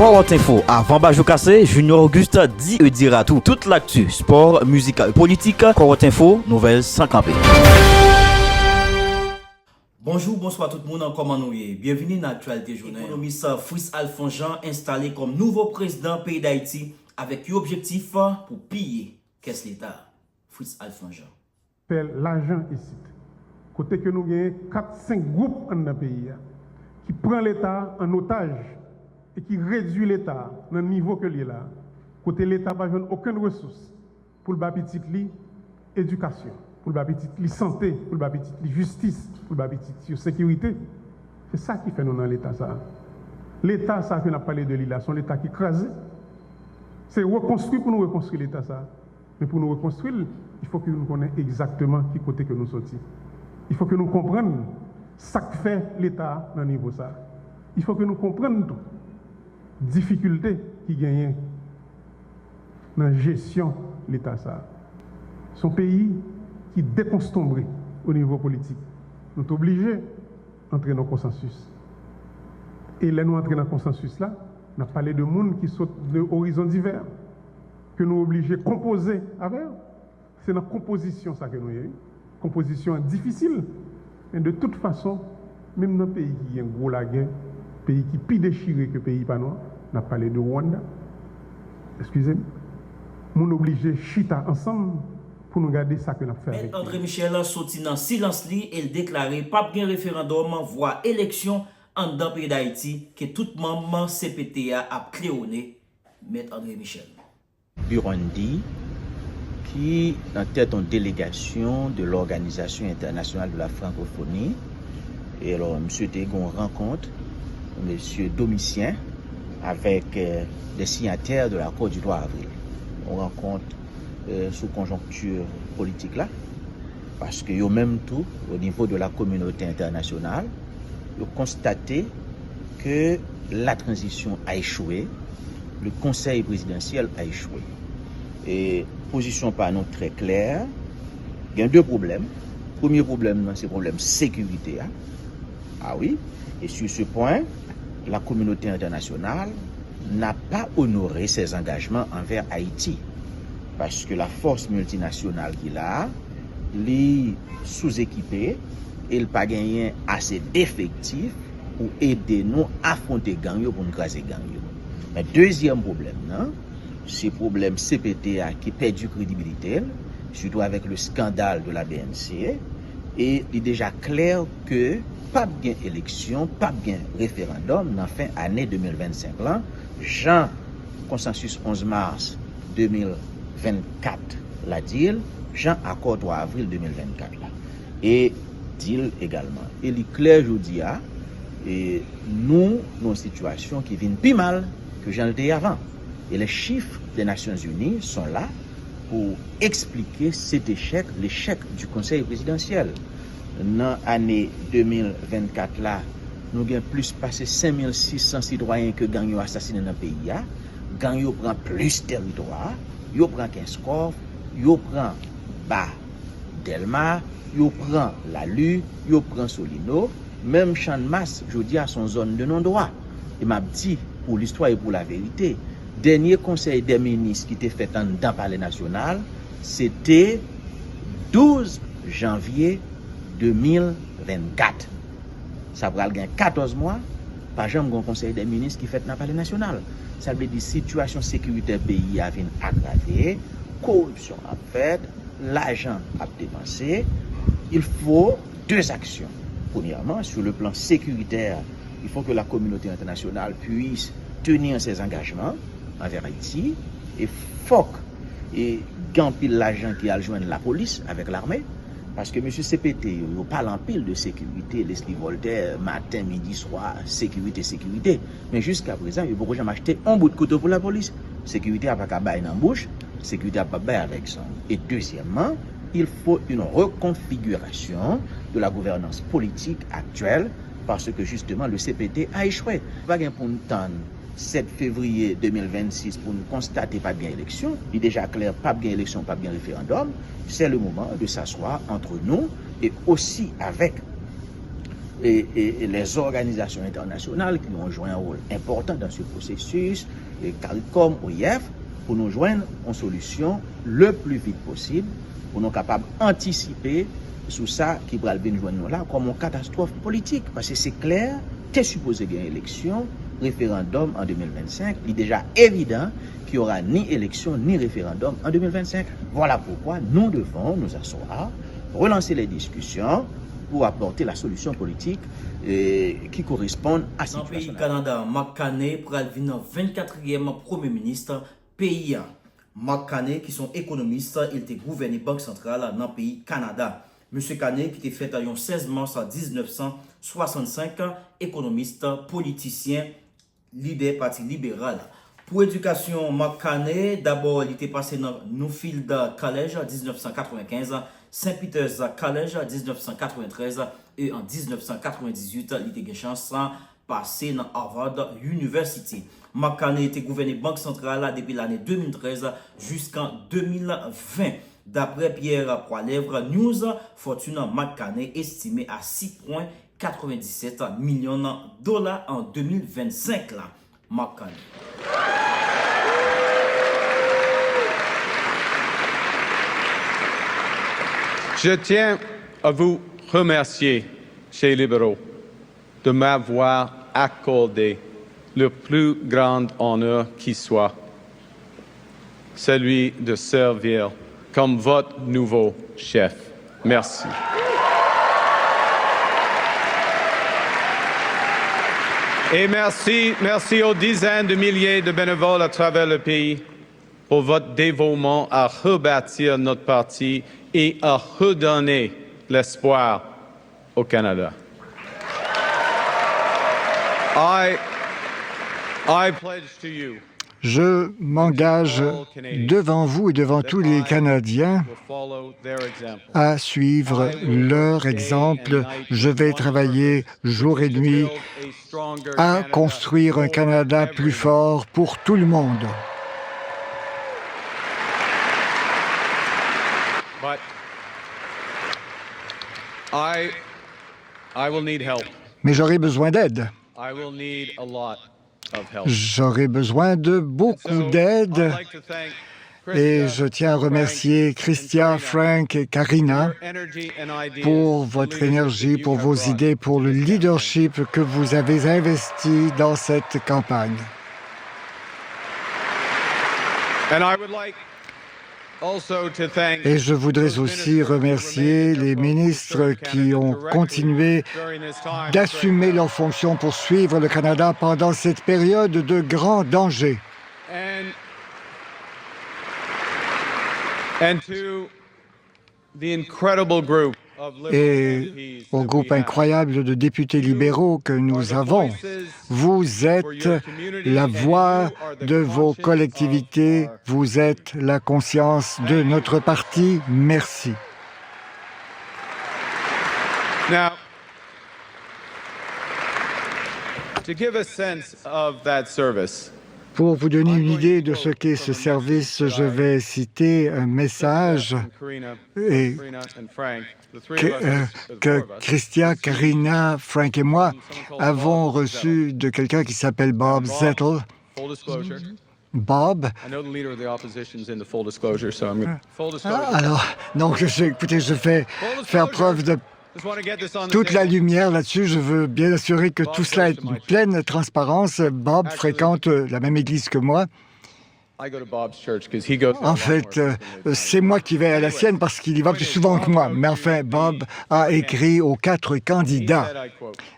Corotte Info, avant Bajou Cassé, Junior Auguste dit et dira tout. Toute l'actu, sport, musique et politique, Corotte Info, nouvelles sans camper. Bonjour, bonsoir tout le monde, comment nous y est. Bienvenue dans l'actualité journée. L'économiste Fritz Alphonse Jean installé comme nouveau président pays d'Haïti avec un objectif pour piller qu'est-ce l'État. Fritz Alphonse Jean. Faire l'argent ici. Côté que nous avons 4-5 groupes dans le pays qui prennent l'État en otage et qui réduit l'État dans le niveau que l'est là. Côté l'État n'a aucune ressource pour le petit éducation, pour le petit santé, pour le petit justice, pour le petit sécurité. C'est ça qui fait nous dans l'État ça. L'État ça qu'on a parlé de l'île, c'est l'État qui crase. C'est reconstruire pour nous reconstruire l'État ça. Mais pour nous reconstruire, il faut que nous connaissions exactement qui côté que nous sortis. Il faut que nous comprenions ce que fait l'État dans le niveau ça. Il faut que nous comprenions tout. Difficultés qui gagnent dans la gestion de l'État ça. Son pays qui déconstombré au niveau politique. Nous sommes obligés d'entrer dans le consensus. Et là, nous entrons dans le consensus là, on a parlé de monde qui saute de horizons divers, que nous obligés de composer avec. C'est dans la composition ça que nous avons. Composition difficile, mais de toute façon, même dans un pays qui a un gros la guerre, pays qui est plus déchiré que le pays pas noir, on a parlé de Rwanda. Excusez-moi. Nous obligés chita ensemble pour nous garder ça que nous avons fait. André Michel a sorti dans silence li et déclaré pas bien référendum voire élection en dans pays d'Haïti que tout membre CPTA a cléonné. Maître André Michel. Burundi qui en tête en délégation de l'Organisation internationale de la francophonie. Et alors, M. Tégon rencontre M. Domitien avec des signataires de l'accord du 3 avril. On rencontre sous conjoncture politique là, parce que même tout, au niveau de la communauté internationale, ils ont constaté que la transition a échoué, le conseil présidentiel a échoué. Et position par nous très claire, il y a deux problèmes. Premier problème, c'est le problème sécurité. Ah oui, et sur ce point, la communauté internationale n'a pas honoré ses engagements envers Haïti. Parce que la force multinationale qu'il a, est sous-équipée, et il n'a pas gagné assez d'effectifs pour aider nous à affronter gang pour nous craser gang. Mais deuxième problème, c'est le problème CPTA qui perd du crédibilité, surtout avec le scandale de la BNC, et il est déjà clair que pas bien élection, pas bien référendum dans la fin année 2025 là, Jean consensus 11 mars 2024 la deal, Jean accord 3 avril 2024 là. Et deal également. Et il est clair aujourd'hui et nous une situation qui vient plus mal que j'en étais avant. Et les chiffres des Nations Unies sont là pour expliquer cet échec, l'échec du Conseil présidentiel. Dans l'année 2024, là, nous avons plus passé 5600 citoyens que gang ont assassinés dans le pays. Gang prend plus de territoire, ils prend 15 corps, ils prend Bas Delma, ils prend Lalu, ils prend Solino. Même Champ de Masse, je dis à son zone de non-droit. Et m'a dit, pour l'histoire et pour la vérité, dernier conseil des ministres qui était fait dans le palais national, c'était 12 janvier 2024. Ça va gagner 14 mois, par exemple, un conseil des ministres qui fait dans le palais national. Ça veut dire situation sécuritaire pays a été aggravée, corruption a fait, l'argent a dépensé. Il faut deux actions. Premièrement, sur le plan sécuritaire, il faut que la communauté internationale puisse tenir ses engagements envers Haïti et faut et gampil l'argent qui a joindre la police avec l'armée parce que M. CPT il parle en pile de sécurité, Leslie Voltaire matin, midi, soir, sécurité, mais jusqu'à présent il faut jamais acheter un bout de couteau pour la police. Sécurité a pas qu'à bailler dans bouche, sécurité a pas bailler avec ça. Et deuxièmement, il faut une reconfiguration de la gouvernance politique actuelle parce que justement le CPT a échoué. Pas gain pour nous tendre 7 février 2026 pour nous constater pas bien élection. Il est déjà clair, pas bien élection, pas bien référendum. C'est le moment de s'asseoir entre nous et aussi avec et les organisations internationales qui ont joué un rôle important dans ce processus, les CARICOM, OIF, pour nous joindre en solution le plus vite possible, pour nous capables d'anticiper sur ça qui va venir joindre nous là comme une catastrophe politique. Parce que c'est clair, tu es supposé gagner élection, référendum en 2025. Il est déjà évident qu'il n'y aura ni élection ni référendum en 2025. Voilà pourquoi nous devons nous asseoir, relancer les discussions pour apporter la solution politique qui correspond à cette situation. Dans le pays Canada, Mark Carney pral venir 24e Premier ministre pays. Mark Carney, qui sont économistes, il était gouverné Banque centrale dans le pays Canada. Monsieur Carney, qui était fait le 16 mars 1965, économiste, politicien, leader parti libéral. Pour éducation, Mark Carney, d'abord, il était passé dans Newfield College en 1995, St. Peter's College en 1993 et en 1998, il était chance passer dans Harvard University. Mark Carney était gouverné Banque centrale depuis l'année 2013 jusqu'en 2020. D'après Pierre Poilèvre News, fortune Mark Carney estimée à 6,97 millions de dollars en 2025. Mark Carney. Je tiens à vous remercier, chers libéraux, de m'avoir accordé le plus grand honneur qui soit, celui de servir comme votre nouveau chef. Merci. Et merci aux dizaines de milliers de bénévoles à travers le pays pour votre dévouement à rebâtir notre parti et à redonner l'espoir au Canada. I pledge to you. Je m'engage devant vous et devant tous les Canadiens à suivre leur exemple. Je vais travailler jour et nuit à construire un Canada plus fort pour tout le monde. Mais j'aurai besoin d'aide. J'aurai besoin de beaucoup d'aide et je tiens à remercier Christia, Frank et Karina pour votre énergie, pour vos idées, pour le leadership que vous avez investi dans cette campagne. Et je voudrais aussi remercier les ministres qui ont continué d'assumer leurs fonctions pour suivre le Canada pendant cette période de grand danger. Et au groupe incroyable de députés libéraux que nous avons, vous êtes la voix de vos collectivités, vous êtes la conscience de notre parti. Merci. Now, to give a sense of that service, pour vous donner une idée de ce qu'est ce service, je vais citer un message que Christia, Karina, Frank et moi avons reçu de quelqu'un qui s'appelle Bob Zettel. Bob. Alors, donc, écoutez, je vais faire preuve de toute la lumière là-dessus. Je veux bien assurer que tout cela est une pleine transparence. Bob fréquente la même église que moi. En fait, c'est moi qui vais à la sienne parce qu'il y va plus souvent que moi. Mais enfin, Bob a écrit aux 4 candidats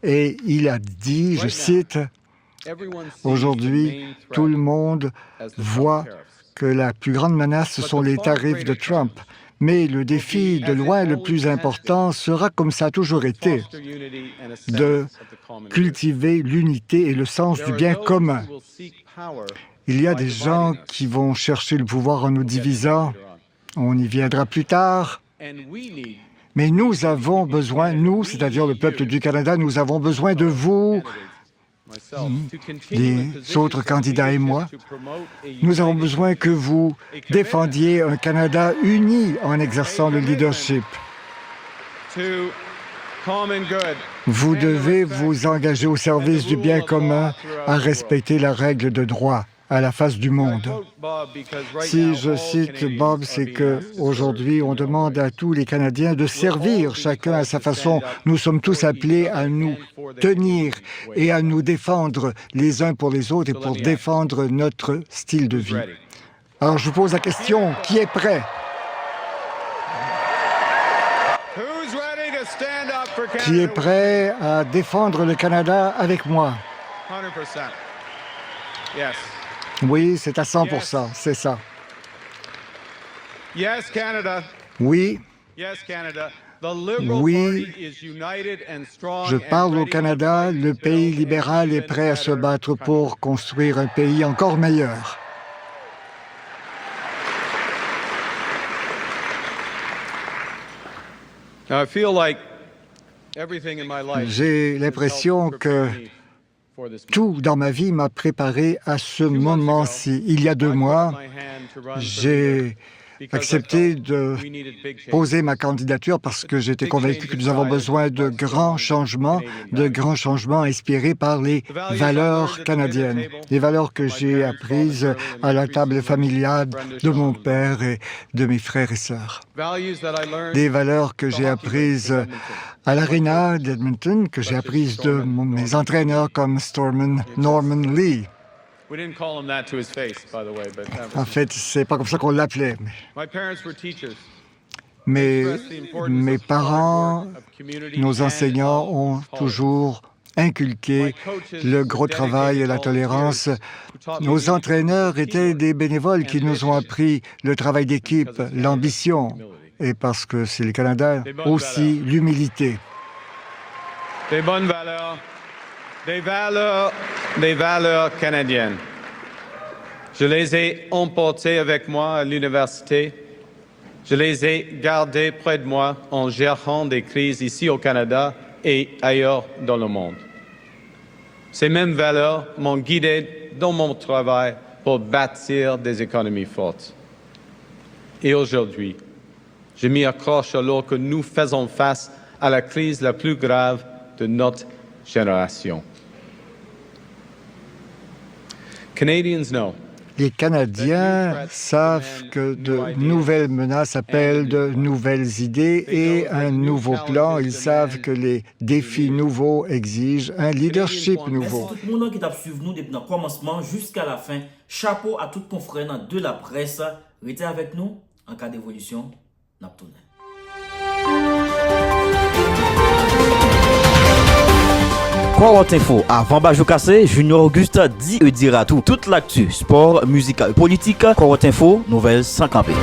et il a dit, je cite, « Aujourd'hui, tout le monde voit que la plus grande menace, ce sont les tarifs de Trump. Mais le défi de loin le plus important sera, comme ça a toujours été, de cultiver l'unité et le sens du bien commun. Il y a des gens qui vont chercher le pouvoir en nous divisant. On y viendra plus tard. Mais nous avons besoin, nous, c'est-à-dire le peuple du Canada, nous avons besoin de vous, les autres candidats et moi. Nous avons besoin que vous défendiez un Canada uni en exerçant le leadership. Vous devez vous engager au service du bien commun, à respecter la règle de droit à la face du monde. Si je cite Bob, c'est qu'aujourd'hui, on demande à tous les Canadiens de servir chacun à sa façon. Nous sommes tous appelés à nous tenir et à nous défendre les uns pour les autres et pour défendre notre style de vie. Alors, je vous pose la question, qui est prêt? Qui est prêt à défendre le Canada avec moi? 100%. Yes. Oui, c'est à 100%, c'est ça. Yes, Canada. Oui, Yes, Canada. The Liberal Oui. Party is united and strong je and parle au ready Canada, to le pays build libéral est an prêt à se better battre country. pour construire un pays encore meilleur. Now, I feel like everything in my life J'ai has l'impression helped que prepare me for this moment. tout dans ma vie m'a préparé à ce moment-ci. Il y a 2 mois, j'ai accepté de poser ma candidature parce que j'étais convaincu que nous avons besoin de grands changements inspirés par les valeurs canadiennes, les valeurs que j'ai apprises à la table familiale de mon père et de mes frères et sœurs. Des valeurs que j'ai apprises à l'Arena d'Edmonton, que j'ai apprises de mes entraîneurs comme Norman Lee. We didn't call him that to his face, by the way, but that En was... fait, c'est pas comme ça qu'on l'appelait. My parents were teachers. Mais mes parents, nos enseignants ont toujours inculqué le gros travail et la tolérance. Nos entraîneurs étaient des bénévoles qui nous ont appris le travail d'équipe, l'ambition, et parce que c'est le Canada, aussi l'humilité. Des bonnes valeurs, des valeurs canadiennes. Je les ai emportées avec moi à l'université. Je les ai gardées près de moi en gérant des crises ici au Canada et ailleurs dans le monde. Ces mêmes valeurs m'ont guidé dans mon travail pour bâtir des économies fortes. Et aujourd'hui, je m'y accroche alors que nous faisons face à la crise la plus grave de notre génération. Canadians know. Les Canadiens savent que de nouvelles menaces appellent de nouvelles idées et un nouveau plan. Ils savent que les défis nouveaux exigent un leadership nouveau. Merci tout le monde qui t'a suivi nous depuis le commencement jusqu'à la fin. Chapeau à tout confrère de la presse. Restez avec nous en cas d'évolution. Naptoune. Quarante Info, avant Bajou Cassé, Junior Auguste dit et dira tout. Toute l'actu, sport, musique, politique, Quarante Info, nouvelles sans camper.